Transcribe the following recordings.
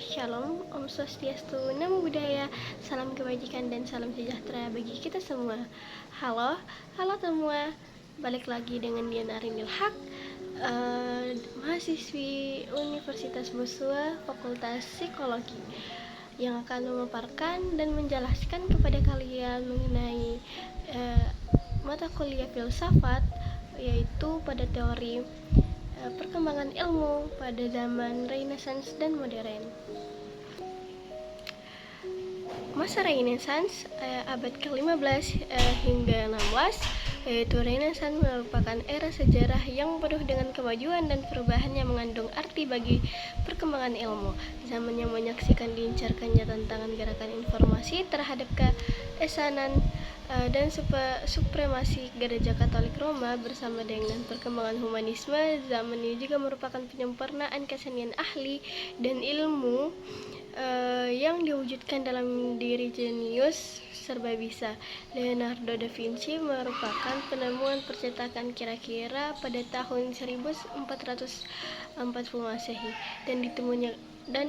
Shalom, Om Swastiastu, Namo Buddhaya, salam kebajikan dan salam sejahtera bagi kita semua. Halo semua, balik lagi dengan Dian Arinil Haq, mahasiswi Universitas Bosua, Fakultas Psikologi, yang akan memaparkan dan menjelaskan kepada kalian mengenai mata kuliah filsafat, yaitu pada teori perkembangan ilmu pada zaman Renaissance dan modern. Masa Renaissance abad ke-15 hingga 16, yaitu Renaissance merupakan era sejarah yang penuh dengan kemajuan dan perubahan yang mengandung arti bagi perkembangan ilmu. Zaman yang menyaksikan diincarkannya tantangan gerakan informasi terhadap keesanan dan supremasi Gereja Katolik Roma bersama dengan perkembangan humanisme. Zaman ini juga merupakan penyempurnaan kesenian ahli dan ilmu yang diwujudkan dalam diri jenius serba bisa. Leonardo da Vinci merupakan penemuan percetakan kira-kira pada tahun 1440 Masehi dan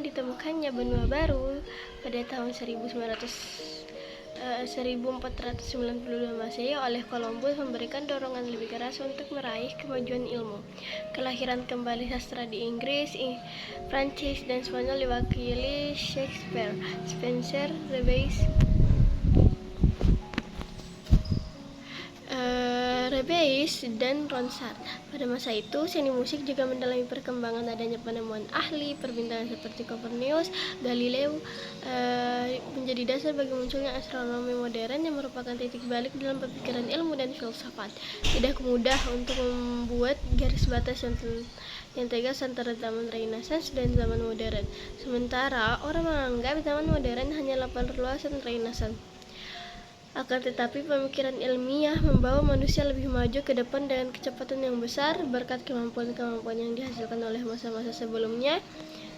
ditemukannya benua baru pada tahun 1492 Masehi oleh Columbus memberikan dorongan lebih keras untuk meraih kemajuan ilmu. Kelahiran kembali sastra di Inggris, Prancis, dan Spanyol diwakili Shakespeare, Spenser, Rabelais, dan Ronsard. Pada masa itu, seni musik juga mendalami perkembangan adanya penemuan ahli perbintangan seperti Copernicus, Galileo menjadi dasar bagi munculnya astronomi modern yang merupakan titik balik dalam pemikiran ilmu dan filsafat. Tidak mudah untuk membuat garis batas yang tegas antara zaman Renaissance dan zaman modern. Sementara orang menganggap zaman modern hanyalah perluasan Renaissance. Akan tetapi pemikiran ilmiah membawa manusia lebih maju ke depan dengan kecepatan yang besar. Berkat kemampuan-kemampuan yang dihasilkan oleh masa-masa sebelumnya,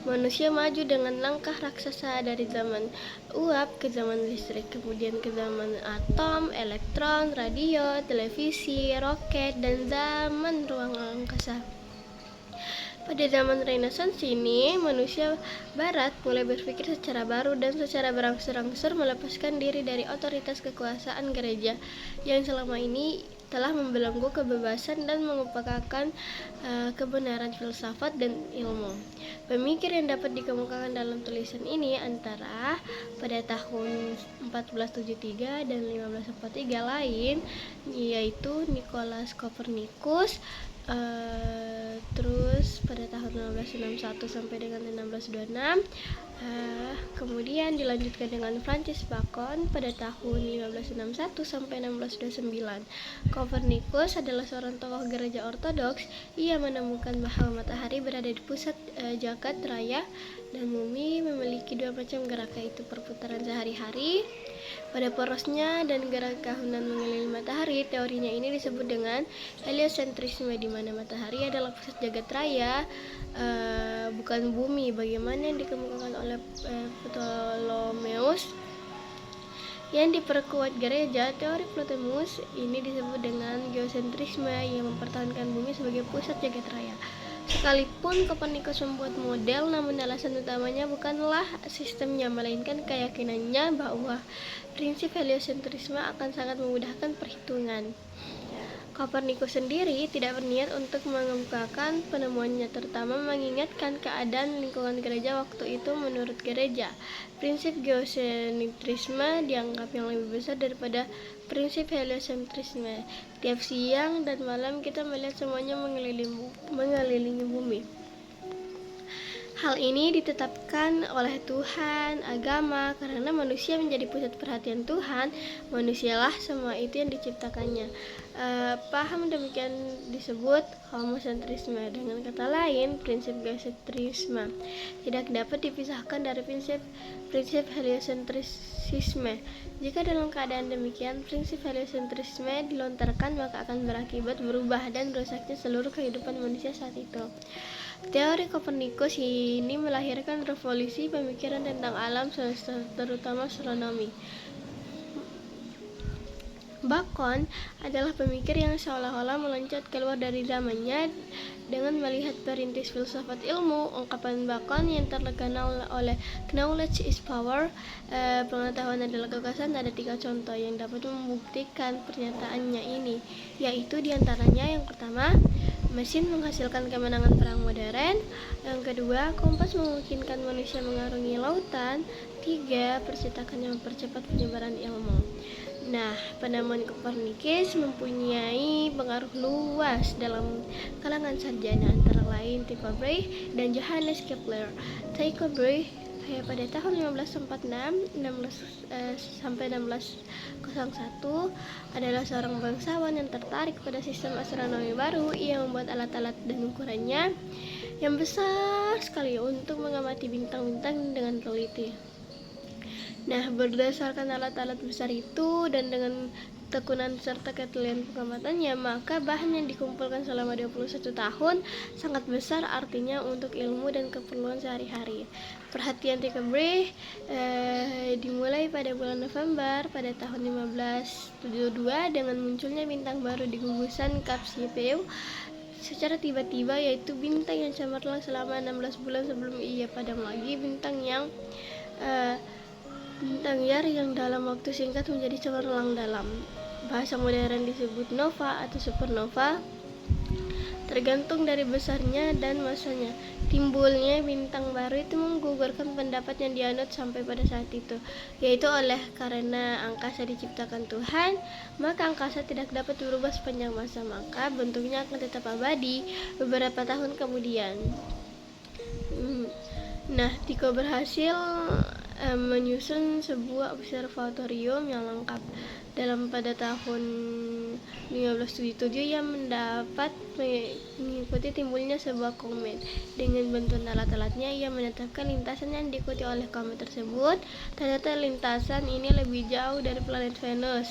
manusia maju dengan langkah raksasa dari zaman uap ke zaman listrik, kemudian ke zaman atom, elektron, radio, televisi, roket, dan zaman ruang angkasa. Pada zaman Renaissance ini, manusia barat mulai berpikir secara baru dan secara berangsur-angsur melepaskan diri dari otoritas kekuasaan gereja yang selama ini telah membelenggu kebebasan dan mengupayakan kebenaran filsafat dan ilmu. Pemikir yang dapat dikemukakan dalam tulisan ini antara pada tahun 1473 dan 1543 lain, yaitu Nicolaus Copernicus, terus pada tahun 1661 sampai dengan 1626, kemudian dilanjutkan dengan Francis Bacon pada tahun 1561 sampai 1629. Copernicus adalah seorang tokoh gereja ortodoks. Ia menemukan bahwa matahari berada di pusat jagat raya dan bumi memiliki dua macam gerak, yaitu perputaran sehari-hari pada porosnya dan gerak tahunan mengelilingi matahari. Teorinya ini disebut dengan heliocentrisme, di mana matahari adalah pusat jagat raya, bukan bumi, bagaimana yang dikemukakan oleh Ptolemeus yang diperkuat gereja. Teori Ptolemeus ini disebut dengan geosentrisme yang mempertahankan bumi sebagai pusat jagat raya. Sekalipun Copernicus membuat model, namun alasan utamanya bukanlah sistemnya, melainkan keyakinannya bahwa prinsip heliocentrisme akan sangat memudahkan perhitungan. Copernicus sendiri tidak berniat untuk mengemukakan penemuannya, terutama mengingatkan keadaan lingkungan gereja waktu itu. Menurut gereja, prinsip geosentrisme dianggap yang lebih besar daripada prinsip heliocentrisme. Tiap siang dan malam kita melihat semuanya mengelilingi bumi. Hal ini ditetapkan oleh Tuhan, agama, karena manusia menjadi pusat perhatian Tuhan. Manusialah semua itu yang diciptakannya. Paham demikian disebut homocentrisme. Dengan kata lain, prinsip geosentrisme tidak dapat dipisahkan dari prinsip heliocentrisme. Jika dalam keadaan demikian, prinsip heliocentrisme dilontarkan, maka akan berakibat berubah dan rusaknya seluruh kehidupan manusia saat itu. Teori Copernicus ini melahirkan revolusi pemikiran tentang alam semesta, terutama astronomi. Bacon adalah pemikir yang seolah-olah meloncat keluar dari zamannya dengan melihat perintis filsafat ilmu. Ungkapan Bacon yang terkenal oleh knowledge is power, pengetahuan adalah kekuasaan, ada 3 contoh yang dapat membuktikan pernyataannya ini, yaitu diantaranya yang pertama, mesin menghasilkan kemenangan perang modern. Yang kedua, kompas memungkinkan manusia mengarungi lautan. 3, percetakan yang mempercepat penyebaran ilmu. Nah, penemuan Kopernikus mempunyai pengaruh luas dalam kalangan sarjana, antara lain Tycho Brahe dan Johannes Kepler. Tycho Brahe pada tahun 1546 sampai 1601 adalah seorang bangsawan yang tertarik pada sistem astronomi baru. Ia membuat alat-alat dan ukurannya yang besar sekali untuk mengamati bintang-bintang dengan teliti. Nah, berdasarkan alat-alat besar itu dan dengan tekunan serta ketelitian pengamatannya, maka bahan yang dikumpulkan selama 21 tahun sangat besar artinya untuk ilmu dan keperluan sehari-hari. Perhatian Tycho Brahe dimulai pada bulan November pada tahun 1572 dengan munculnya bintang baru di gugusan Cap-Siepieu secara tiba-tiba, yaitu bintang yang cemerlang selama 16 bulan sebelum ia padam lagi. Bintang liar yang dalam waktu singkat menjadi cemerlang. Dalam bahasa modern disebut nova atau supernova, tergantung dari besarnya dan masanya. Timbulnya bintang baru itu menggugurkan pendapat yang dianut sampai pada saat itu, yaitu oleh karena angkasa diciptakan Tuhan, maka angkasa tidak dapat berubah sepanjang masa, maka bentuknya akan tetap abadi beberapa tahun kemudian. Nah, Tycho berhasil menyusun sebuah observatorium yang lengkap. Pada tahun 1577 ia mendapat mengikuti timbulnya sebuah komet. Dengan bantuan alat-alatnya ia menetapkan lintasan yang diikuti oleh komet tersebut. Ternyata lintasan ini lebih jauh dari planet Venus.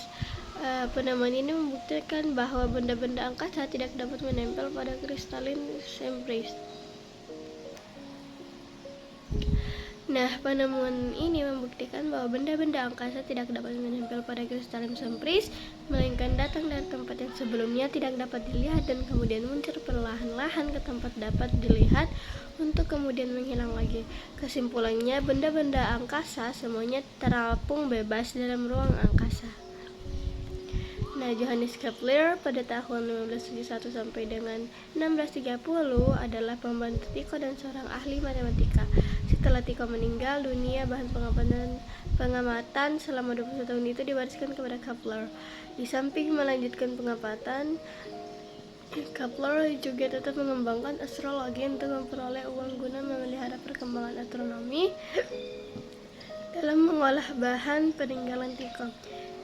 Penemuan ini membuktikan bahwa benda-benda angkasa tidak dapat menempel pada kristalin sempris. Nah, penemuan ini membuktikan bahwa benda-benda angkasa tidak dapat menempel pada kristalin sempris, melainkan datang dari tempat yang sebelumnya tidak dapat dilihat dan kemudian muncul perlahan-lahan ke tempat dapat dilihat untuk kemudian menghilang lagi. Kesimpulannya, benda-benda angkasa semuanya terapung bebas dalam ruang angkasa. Nah, Johannes Kepler pada tahun 1571 sampai dengan 1630 adalah pembantu Tycho dan seorang ahli matematika. Setelah Tycho meninggal dunia, bahan pengamatan selama 21 tahun itu diwariskan kepada Kepler. Di samping melanjutkan pengamatan, Kepler juga tetap mengembangkan astrologi untuk memperoleh uang guna memelihara perkembangan astronomi dalam mengolah bahan peninggalan Tycho.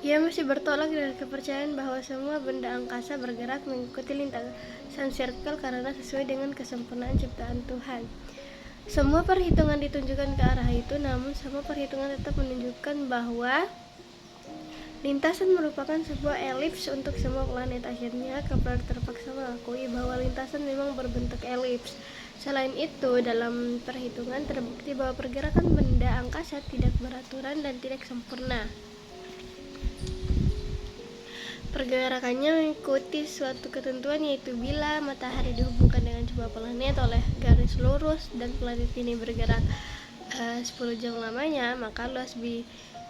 Ia masih bertolak dari kepercayaan bahwa semua benda angkasa bergerak mengikuti lintasan sirkel karena sesuai dengan kesempurnaan ciptaan Tuhan. Semua perhitungan ditunjukkan ke arah itu, namun semua perhitungan tetap menunjukkan bahwa lintasan merupakan sebuah elips untuk semua planet. Akhirnya, Kepler terpaksa mengakui bahwa lintasan memang berbentuk elips. Selain itu, dalam perhitungan terbukti bahwa pergerakan benda angkasa tidak beraturan dan tidak sempurna. Pergerakannya mengikuti suatu ketentuan, yaitu bila matahari dihubungkan dengan sebuah planet oleh garis lurus dan planet ini bergerak 10 jam lamanya, maka luas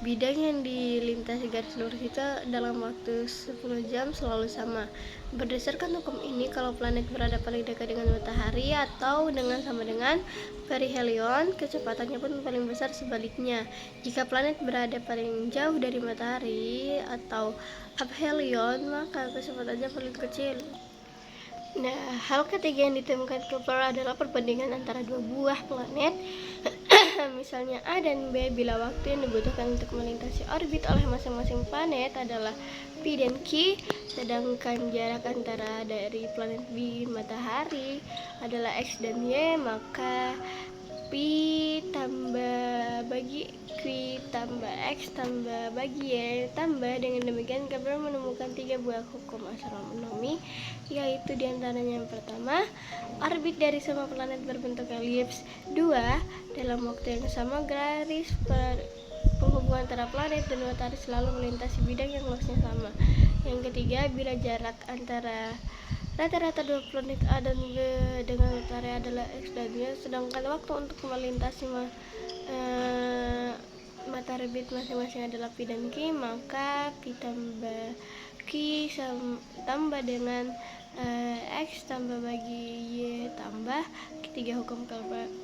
bidang yang dilintasi garis lurus itu dalam waktu 10 jam selalu sama. Berdasarkan hukum ini, kalau planet berada paling dekat dengan matahari atau sama dengan perihelion, kecepatannya pun paling besar. Sebaliknya, jika planet berada paling jauh dari matahari atau aphelion, maka kecepatannya paling kecil. Nah, hal ketiga yang ditemukan Kepler adalah perbandingan antara dua buah planet, misalnya A dan B, bila waktu yang dibutuhkan untuk melintasi orbit oleh masing-masing planet adalah P dan Q, sedangkan jarak antara dari planet B matahari adalah X dan Y, maka P tambah bagi Q tambah X tambah bagi Y tambah. Dengan demikian, Kepler menemukan 3 buah hukum astronomi, yaitu diantaranya yang pertama, orbit dari semua planet berbentuk elips. 2, dalam waktu yang sama penghubungan antara planet dan matahari selalu melintasi bidang yang luasnya sama. ketiga, bila jarak antara rata-rata dua planet A dan B dengan matahari adalah X dan Y, sedangkan waktu untuk melintasi matahari bit masing-masing adalah pi dan q, maka pi tambah q tambah dengan X tambah bagi Y tambah ketiga hukum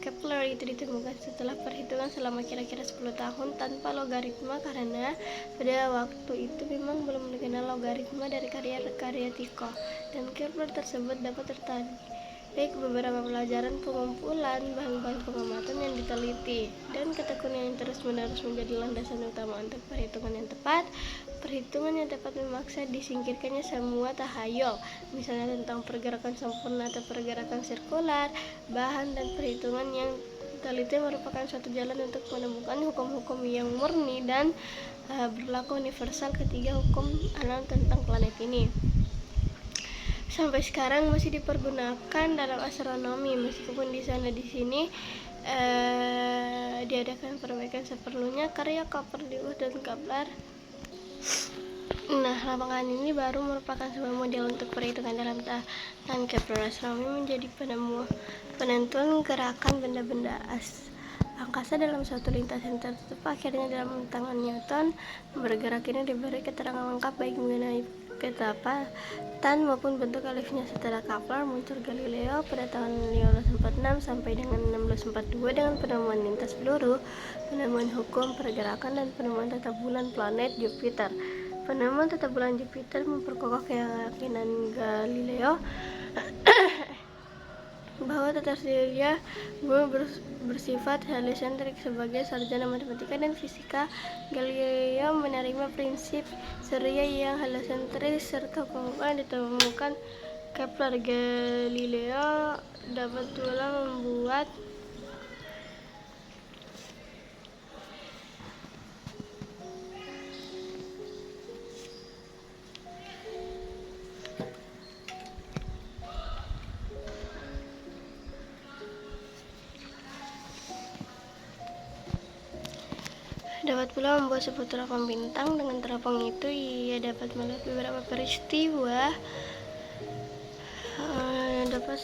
Kepler itu ditemukan setelah perhitungan selama kira-kira 10 tahun tanpa logaritma, karena pada waktu itu memang belum dikenal logaritma dari karya Tycho, dan Kepler tersebut dapat tertarik beberapa pelajaran pengumpulan bahan-bahan pengamatan yang diteliti, dan ketekunan yang terus-menerus menjadi landasan utama untuk perhitungan yang tepat. Perhitungan yang tepat memaksa disingkirkannya semua tahayul, misalnya tentang pergerakan sempurna atau pergerakan sirkular. Bahan dan perhitungan yang diteliti merupakan suatu jalan untuk menemukan hukum-hukum yang murni dan berlaku universal, ketiga hukum alam tentang planet ini. Sampai sekarang masih dipergunakan dalam astronomi, meskipun di sini diadakan perbaikan seperlunya karya Copernicus dan Kepler. Nah, lapangan ini baru merupakan sebuah model untuk perhitungan dalam tangan Kepler. Astronomi menjadi penentuan gerakan benda-benda angkasa dalam suatu lintasan tertutup. Akhirnya dalam tangan Newton, bergerak ini diberi keterangan lengkap baik mengenai ketepatan maupun bentuk elipsnya. Setelah Kepler, muncul Galileo pada tahun 1546 sampai dengan 1642 dengan penemuan lintas peluru, penemuan hukum pergerakan, dan penemuan tata bulan planet Jupiter. Penemuan tata bulan Jupiter memperkokoh keyakinan Galileo bahwa tata surya bumi bersifat heliosentrik. Sebagai sarjana matematika dan fisika, Galileo menerima prinsip surya yang heliosentris serta hukum-hukum yang ditemukan Kepler. Galileo dapat pula membuat sebuah teropong bintang. Dengan teropong itu ia dapat melihat beberapa peristiwa dapat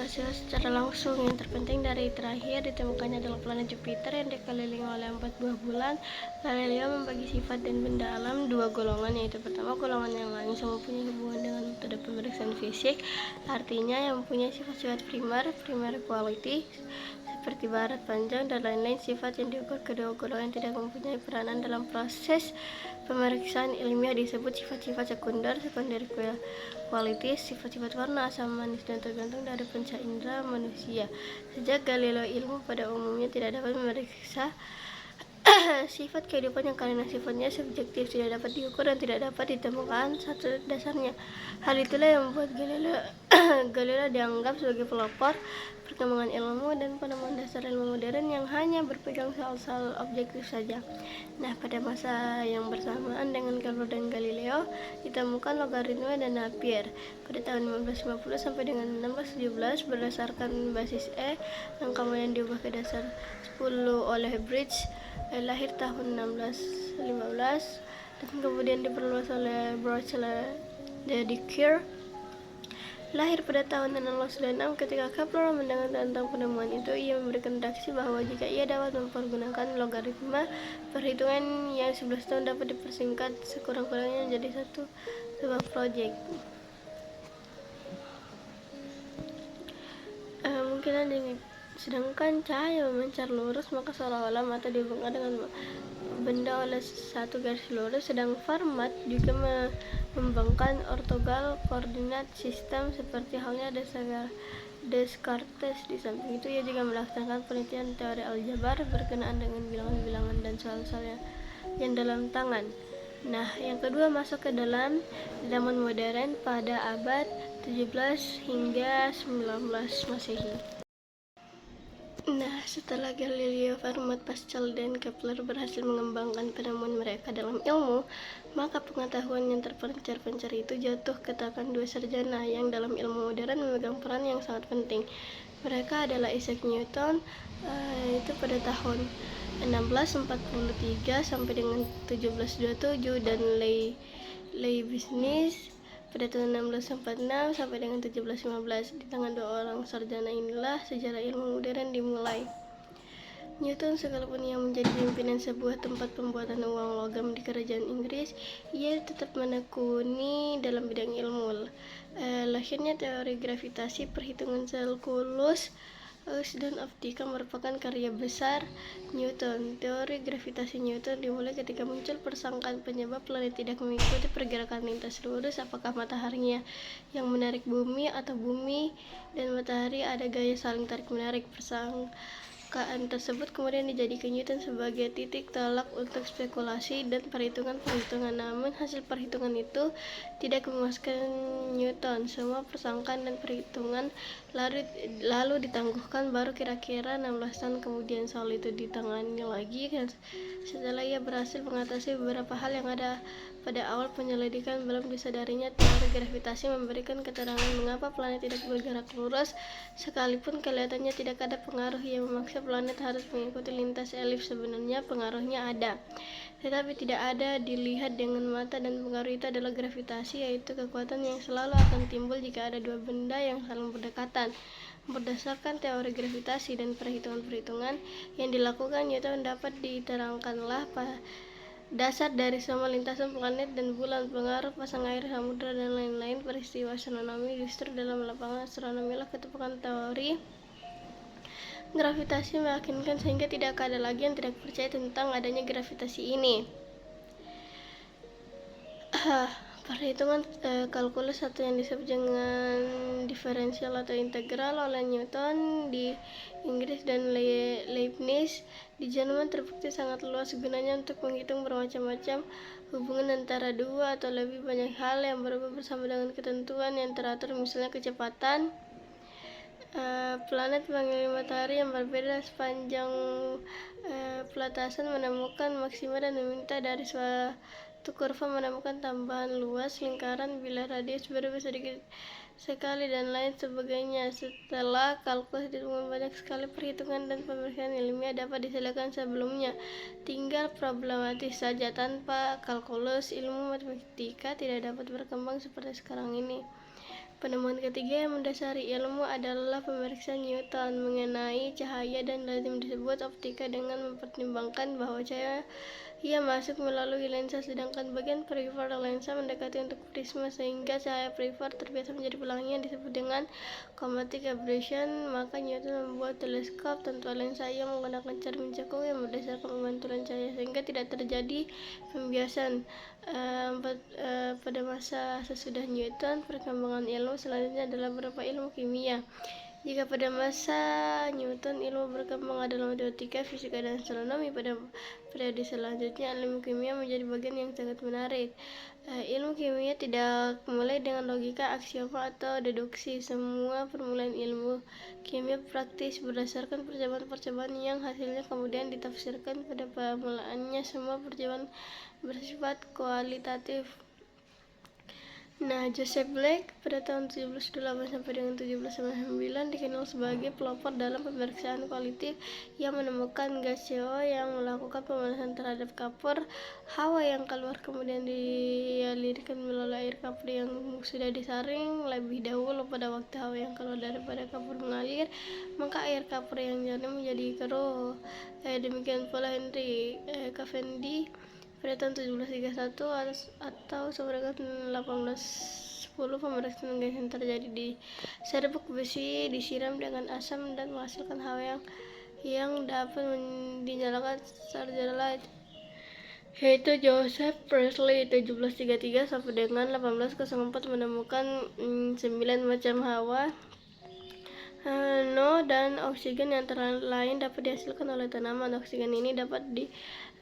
secara langsung. Yang terpenting dari terakhir ditemukannya adalah planet Jupiter yang dikelilingi oleh 4 buah bulan. Galileo membagi sifat dan benda alam 2 golongan, yaitu pertama, golongan yang langsung mempunyai hubungan dengan metode pemeriksaan fisik, artinya yang mempunyai sifat-sifat primary quality seperti barat panjang dan lain-lain. Sifat yang diukur kedua golongan yang tidak mempunyai peranan dalam proses pemeriksaan ilmiah disebut sifat-sifat secondary qualities, sifat-sifat warna, asam manis, dan tergantung dari panca indera manusia. Sejak Galileo, ilmu pada umumnya tidak dapat memeriksa sifat kehidupan yang karena sifatnya subjektif, tidak dapat diukur dan tidak dapat ditemukan satu dasarnya. Hal itulah yang membuat Galileo dianggap sebagai pelopor perkembangan ilmu dan penemuan dasar ilmu modern yang hanya berpegang soal-soal objektif saja. Nah, pada masa yang bersamaan dengan Kepler dan Galileo, ditemukan logaritma dan Napier pada tahun 1550 sampai dengan 1617 berdasarkan basis E, yang kemudian diubah ke dasar 10 oleh Bridge, lahir tahun 1615 dan kemudian diperluas oleh Brochet de Dicuir, lahir pada tahun 1626. Ketika Kepler mendengar tentang penemuan itu, ia memberikan reaksi bahwa jika ia dapat mempergunakan logaritma perhitungan yang 11 tahun dapat dipersingkat sekurang-kurangnya menjadi sebuah proyek. Mungkin ada yang sedangkan cahaya memancar lurus, maka seolah-olah mata dihubungkan dengan benda oleh satu garis lurus. Sedang Fermat juga mengembangkan ortogonal koordinat sistem seperti halnya Descartes. Di samping itu, ia juga melaksanakan penelitian teori aljabar berkenaan dengan bilangan-bilangan dan soal-soal yang dalam tangan. Nah, yang kedua masuk ke dalam zaman modern pada abad 17 hingga 19 Masehi. Nah, setelah Galileo, Fermat, Pascal, dan Kepler berhasil mengembangkan penemuan mereka dalam ilmu, maka pengetahuan yang terpencar-pencar itu jatuh ke tangan 2 sarjana yang dalam ilmu modern memegang peran yang sangat penting. Mereka adalah Isaac Newton, itu pada tahun 1643 sampai dengan 1727, dan Leibniz pada tahun 1646 sampai dengan 1715. Di tangan dua orang sarjana inilah sejarah ilmu modern dimulai. Newton, sekalipun ia menjadi pimpinan sebuah tempat pembuatan uang logam di kerajaan Inggris, ia tetap menekuni dalam bidang ilmu. Lahirnya teori gravitasi, perhitungan kalkulus, dan optika merupakan karya besar Newton. Teori gravitasi Newton dimulai ketika muncul persangkaan penyebab planet tidak mengikuti pergerakan lintas lurus, apakah mataharinya yang menarik bumi atau bumi dan matahari ada gaya saling tarik-menarik. Persangkaan tersebut kemudian dijadikan Newton sebagai titik tolak untuk spekulasi dan perhitungan-perhitungan. Namun hasil perhitungan itu tidak memuaskan Newton. Semua persangkaan dan perhitungan lalu ditangguhkan. Baru kira-kira 16 tahun kemudian soal itu ditangani lagi, dan setelah ia berhasil mengatasi beberapa hal yang ada pada awal penyelidikan belum disadarinya, teori gravitasi memberikan keterangan mengapa planet tidak bergerak lurus sekalipun kelihatannya tidak ada pengaruh yang memaksa planet harus mengikuti lintas elips. Sebenarnya pengaruhnya ada, tetapi tidak ada dilihat dengan mata, dan pengaruh itu adalah gravitasi, yaitu kekuatan yang selalu akan timbul jika ada dua benda yang saling berdekatan. Berdasarkan teori gravitasi dan perhitungan-perhitungan yang dilakukan Newton, dapat diterangkanlah dasar dari semua lintasan planet dan bulan, pengaruh pasang air samudra, dan lain-lain peristiwa astronomi. Justru dalam lapangan astronomi lah ketepukan teori gravitasi meyakinkan, sehingga tidak ada lagi yang tidak percaya tentang adanya gravitasi ini. Perhitungan kalkulus atau yang disebut dengan diferensial atau integral oleh Newton di Inggris dan Leibniz di Jerman terbukti sangat luas gunanya untuk menghitung bermacam-macam hubungan antara dua atau lebih banyak hal yang berubah bersama dengan ketentuan yang teratur, misalnya kecepatan planet mengelilingi matahari yang berbeda sepanjang pelatasan, menemukan maksima dan meminta dari suatu kurva menemukan tambahan luas lingkaran bila radius berubah sedikit sekali, dan lain sebagainya. Setelah kalkulus ditemukan banyak sekali perhitungan dan pemeriksaan ilmiah dapat diselesaikan sebelumnya, tinggal problematis saja. Tanpa kalkulus, ilmu matematika tidak dapat berkembang seperti sekarang ini. Penemuan ketiga yang mendasari ilmu adalah pemeriksaan Newton mengenai cahaya, dan lazim disebut optika, dengan mempertimbangkan bahwa cahaya masuk melalui lensa, sedangkan bagian perifer lensa mendekati untuk prisma, sehingga cahaya perifer terbiasa menjadi pelangi yang disebut dengan chromatic aberration. Maka Newton membuat teleskop tanpa lensa yang menggunakan cermin cekung yang berdasarkan pemantulan cahaya, sehingga tidak terjadi pembiasan. Pada masa sesudah Newton, perkembangan ilmu selanjutnya adalah berupa ilmu kimia. Jika pada masa Newton ilmu berkembang adalah matematika, fisika, dan astronomi, pada periode selanjutnya ilmu kimia menjadi bagian yang sangat menarik. Ilmu kimia tidak mulai dengan logika, aksioma, atau deduksi. Semua permulaan ilmu kimia praktis berdasarkan percobaan-percobaan yang hasilnya kemudian ditafsirkan. Pada permulaannya semua percobaan bersifat kualitatif. Joseph Blake pada tahun 1708 sampai dengan 1799 dikenal sebagai pelopor dalam pemeriksaan kualitatif. Ia menemukan gas CO yang melakukan pemanasan terhadap kapur Hawa yang keluar, kemudian dialirkan melalui air kapur yang sudah disaring lebih dahulu. Pada waktu Hawa yang keluar daripada kapur mengalir, maka air kapur yang jernih menjadi keruh. Demikian pula Henry Cavendish pada tahun 1731 atau sekitar 1810, pemeriksaan gas yang terjadi di serbuk besi disiram dengan asam dan menghasilkan hawa yang dapat dinyalakan secara light, yaitu Joseph Priestley 1733 sampai dengan 1804 menemukan 9 macam hawa NO dan oksigen yang lain dapat dihasilkan oleh tanaman. Oksigen ini dapat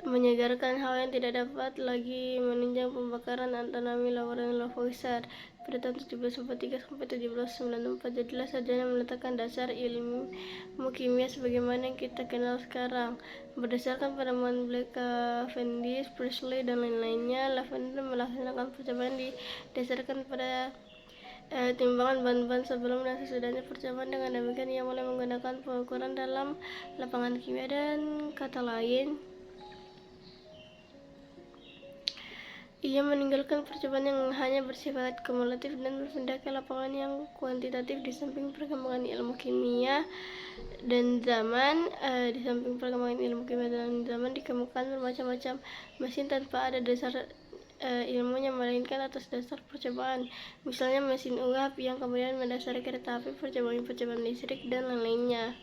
menyegarkan hawa yang tidak dapat lagi menunjang pembakaran. Anatomi Laurent Lavoisier pada tahun 1743 sampai 1794. Jadilah sarjana meletakkan dasar ilmu kimia sebagaimana yang kita kenal sekarang. Berdasarkan penemuan Blake, Cavendish, Priestley, dan lain-lainnya, Lavender melaksanakan percobaan didasarkan pada timbangan bahan-bahan sebelum dan sesudahnya percobaan. Dengan demikian ia mulai menggunakan pengukuran dalam lapangan kimia. Dan kata lain, Ia meninggalkan percobaan yang hanya bersifat kumulatif dan berpindah ke lapangan yang kuantitatif. Di samping perkembangan ilmu kimia dan zaman, dikemukakan bermacam-macam mesin tanpa ada dasar ilmunya, melainkan atas dasar percobaan. Misalnya mesin uap yang kemudian mendasari kereta api, percobaan listrik, dan lain-lainnya.